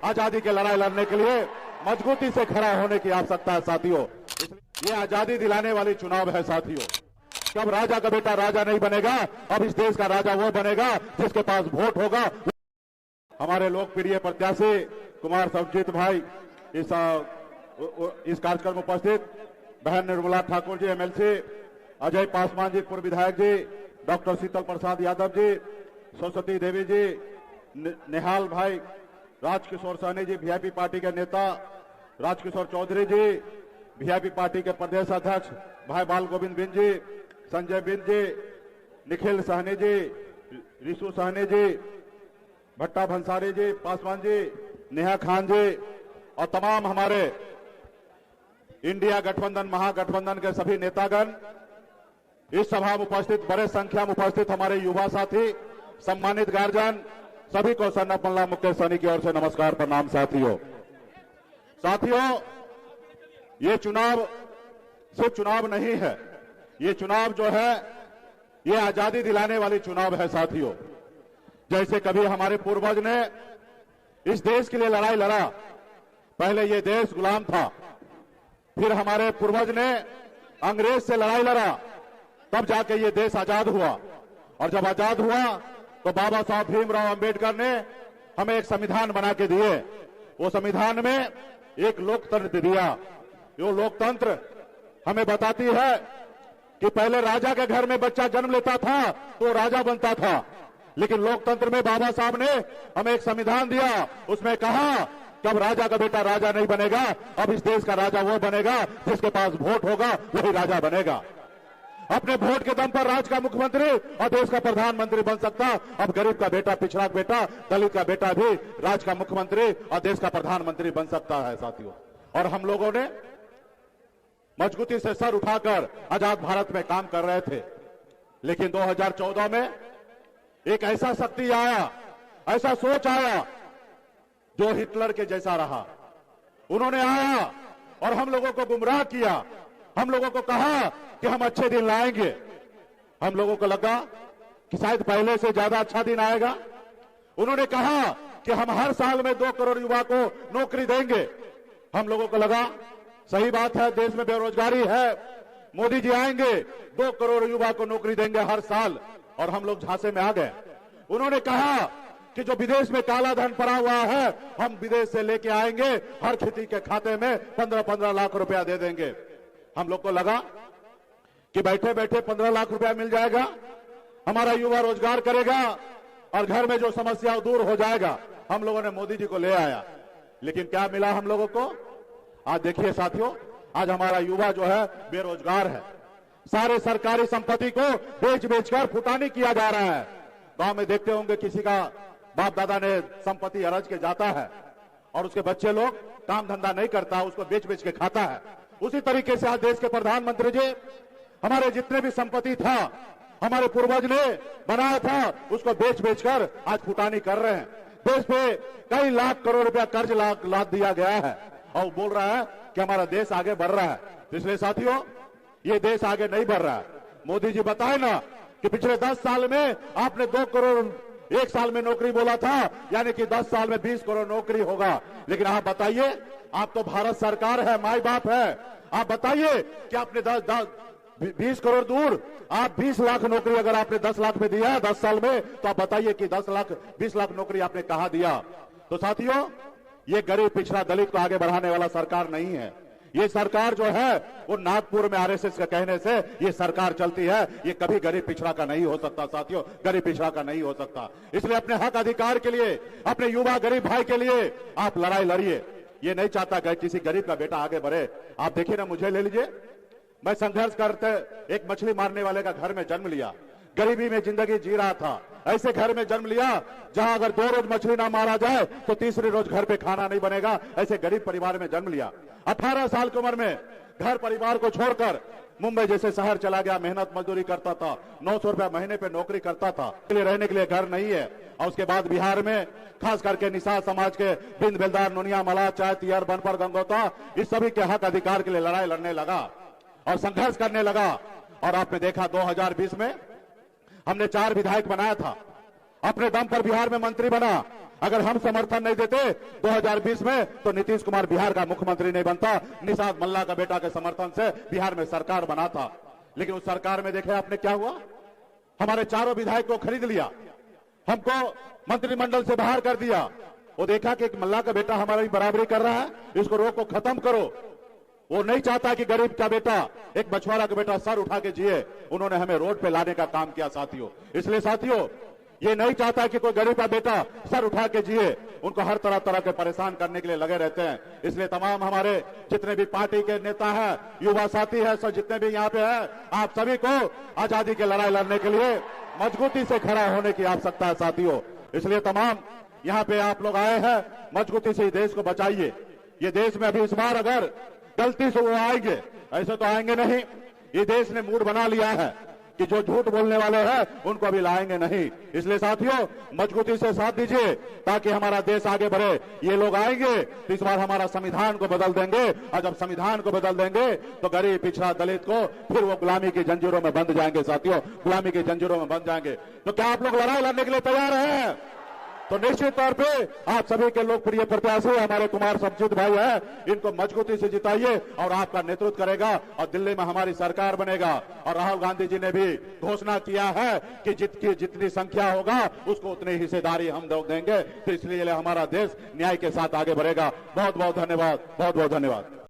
आजादी की लड़ाई लड़ने के लिए मजबूती से खड़ा होने की आवश्यकता है साथियों। ये आजादी दिलाने वाली चुनाव है साथियों। कब राजा का बेटा राजा नहीं बनेगा, अब इस देश का राजा वो बनेगा जिसके पास वोट होगा। हमारे लोकप्रिय प्रत्याशी कुमार सर्वजीत भाई इस कार्यक्रम में उपस्थित, बहन निर्मला ठाकुर जी एमएलसी, अजय पासवान जी पूर्व विधायक जी, डॉक्टर शीतल प्रसाद यादव जी, सरस्वती देवी जी, निहाल भाई, राजकिशोर सहनी जी वीआईपी पार्टी के नेता, राजकिशोर चौधरी जी वीआईपी पार्टी के प्रदेश अध्यक्ष, भाई बाल गोविंद बिंद जी, संजय बिंद जी, निखिल सहनी जी, रिशु सहनी जी, भट्टा भंसारी जी, पासवान जी, नेहा खान जी और तमाम हमारे इंडिया गठबंधन महागठबंधन के सभी नेतागण, इस सभा में उपस्थित बड़े संख्या में उपस्थित हमारे युवा साथी, सम्मानित गार्जियन, सभी को सन्नत मल्ला मुकेश सहनी की ओर से नमस्कार प्रणाम। साथियों, ये चुनाव सिर्फ चुनाव नहीं है, ये चुनाव जो है ये आजादी दिलाने वाली चुनाव है साथियों। जैसे कभी हमारे पूर्वज ने इस देश के लिए लड़ाई लड़ा, पहले ये देश गुलाम था, फिर हमारे पूर्वज ने अंग्रेज से लड़ाई लड़ा, तब जाके ये देश आजाद हुआ। और जब आजाद हुआ तो बाबा साहब भीमराव अंबेडकर ने हमें एक संविधान बना के दिए। वो संविधान में एक लोकतंत्र दिया। वो लोकतंत्र हमें बताती है कि पहले राजा के घर में बच्चा जन्म लेता था तो राजा बनता था, लेकिन लोकतंत्र में बाबा साहब ने हमें एक संविधान दिया। उसमें कहा कि अब राजा का बेटा राजा नहीं बनेगा, अब इस देश का राजा वो बनेगा जिसके पास वोट होगा वही राजा बनेगा। अपने वोट के दम पर राज्य का मुख्यमंत्री और देश का प्रधानमंत्री बन सकता। अब गरीब का बेटा, पिछड़ा का बेटा, दलित का बेटा भी राज्य का मुख्यमंत्री और देश का प्रधानमंत्री बन सकता है साथियों। और हम लोगों ने मजबूती से सर उठाकर आजाद भारत में काम कर रहे थे, लेकिन 2014 में एक ऐसा शक्ति आया, ऐसा सोच आया जो हिटलर के जैसा रहा। उन्होंने आया और हम लोगों को गुमराह किया। हम लोगों को कहा कि हम अच्छे दिन लाएंगे। हम लोगों को लगा कि शायद पहले से ज्यादा अच्छा दिन आएगा। उन्होंने कहा कि हम हर साल में 2 करोड़ युवा को नौकरी देंगे। हम लोगों को लगा सही बात है, देश में बेरोजगारी है, मोदी जी आएंगे, 2 करोड़ युवा को नौकरी देंगे हर साल। और हम लोग झांसे में आ गए। उन्होंने कहा कि जो विदेश में काला धन पड़ा हुआ है हम विदेश से लेके आएंगे, हर खेती के खाते में 15-15 लाख रुपया दे देंगे। हम लोग को लगा कि बैठे बैठे 15 लाख रुपया मिल जाएगा, हमारा युवा रोजगार करेगा और घर में जो समस्या दूर हो जाएगा। हम लोगों ने मोदी जी को ले आया, लेकिन क्या मिला हम लोगों को? आज देखिए साथियों, आज हमारा युवा जो है बेरोजगार है। सारे सरकारी संपत्ति को बेच बेचकर फुटानी किया जा रहा है। गांव में देखते होंगे किसी का बाप दादा ने संपत्ति अरज के जाता है और उसके बच्चे लोग काम धंधा नहीं करता, उसको बेच बेच के खाता है। उसी तरीके से आज देश के प्रधानमंत्री जी हमारे जितने भी संपत्ति था हमारे पूर्वज ने बनाया था, उसको बेच बेचकर आज फुटानी कर रहे हैं। देश पे कई लाख करोड़ रुपया कर्ज लाद दिया गया है और वो बोल रहा है कि हमारा देश आगे बढ़ रहा है। इसलिए साथियों, ये देश आगे नहीं बढ़ रहा है। मोदी जी बताए ना कि पिछले 10 साल में आपने 2 करोड़ एक साल में नौकरी बोला था, यानी कि 10 साल में 20 करोड़ नौकरी होगा। लेकिन आप बताइए, आप तो भारत सरकार है, माई बाप है, आप बताइए कि आपने 20 करोड़ दूर, आप 20 लाख नौकरी अगर आपने 10 लाख में दिया 10 साल में, तो आप बताइए कि 20 लाख नौकरी आपने कहां दिया? तो साथियों, ये गरीब पिछड़ा दलित को आगे बढ़ाने वाला सरकार नहीं है। ये सरकार जो है वो नागपुर में आरएसएस के कहने से ये सरकार चलती है। ये कभी गरीब पिछड़ा का नहीं हो सकता साथियों, गरीब पिछड़ा का नहीं हो सकता। इसलिए अपने हक अधिकार के लिए, अपने युवा गरीब भाई के लिए आप लड़ाई लड़िए। ये नहीं चाहता कि किसी गरीब का बेटा आगे बढ़े। आप देखिए ना, मुझे ले लीजिए, मैं संघर्ष करते एक मछली मारने वाले का घर में जन्म लिया, गरीबी में जिंदगी जी रहा था। ऐसे घर में जन्म लिया जहां अगर 2 रोज मछली ना मारा जाए तो तीसरे रोज घर पे खाना नहीं बनेगा। ऐसे गरीब परिवार में जन्म लिया। 18 साल की उम्र में घर परिवार को छोड़कर मुंबई जैसे शहर चला गया, मेहनत मजदूरी करता था, 900 रुपया महीने पे नौकरी करता था। रहने के लिए घर नहीं है। और उसके बाद बिहार में खास करके निषाद समाज के बिंद बेलदार, नुनिया, मलाह, चाय, तियर, बनपर, गंगोता, इस सभी के हक अधिकार के लिए लड़ाई लड़ने लगा और संघर्ष करने लगा। और आपने देखा 2020 में हमने 4 विधायक बनाया था, अपने दम पर बिहार में मंत्री बना, अगर हम समर्थन नहीं देते 2020 में तो नीतीश कुमार बिहार का मुख्यमंत्री नहीं बनता। निषाद मल्ला का बेटा के समर्थन से बिहार में सरकार बना था। लेकिन उस सरकार में देखे आपने क्या हुआ, हमारे चारों विधायक को खरीद लिया, हमको मंत्रिमंडल से बाहर कर दिया। वो देखा कि एक मल्ला का बेटा हमारी बराबरी कर रहा है, इसको रोको, खत्म करो। वो नहीं चाहता कि गरीब का बेटा, एक मछुआरा का बेटा सर उठा के जिए। उन्होंने हमें रोड पे लाने का काम किया साथियों। इसलिए साथियों, ये नहीं चाहता कि कोई गरीब का बेटा सर उठा के जिए। उनको हर तरह तरह के परेशान करने के लिए लगे रहते हैं। इसलिए तमाम हमारे जितने भी पार्टी के नेता हैं, युवा साथी है, सब जितने भी यहाँ पे है, आप सभी को आजादी की लड़ाई लड़ने के लिए मजबूती से खड़ा होने की आवश्यकता है साथियों। इसलिए तमाम यहाँ पे आप लोग आए हैं, मजबूती से देश को बचाइए। ये देश में अभी इस बार अगर गलती से वो आएंगे, ऐसे तो आएंगे नहीं। ये देश ने मूड बना लिया है कि जो झूठ बोलने वाले हैं उनको अभी लाएंगे नहीं। इसलिए साथियों, मजबूती से साथ दीजिए ताकि हमारा देश आगे बढ़े। ये लोग आएंगे तो इस बार हमारा संविधान को बदल देंगे, और जब संविधान को बदल देंगे तो गरीब, पिछड़ा, दलित को फिर वो गुलामी की जंजीरों में बंध जाएंगे साथियों, गुलामी की जंजीरों में बंध जाएंगे। तो क्या आप लोग लड़ाई लड़ने के लिए तैयार हैं? तो निश्चित तौर पे आप सभी के लोकप्रिय प्रत्याशी हमारे कुमार शमशेद भाई है, इनको मजबूती से जिताइए और आपका नेतृत्व करेगा और दिल्ली में हमारी सरकार बनेगा। और राहुल गांधी जी ने भी घोषणा किया है कि जितनी संख्या होगा उसको उतनी हिस्सेदारी हम देंगे। तो इसलिए हमारा देश न्याय के साथ आगे बढ़ेगा। बहुत बहुत धन्यवाद, बहुत बहुत धन्यवाद।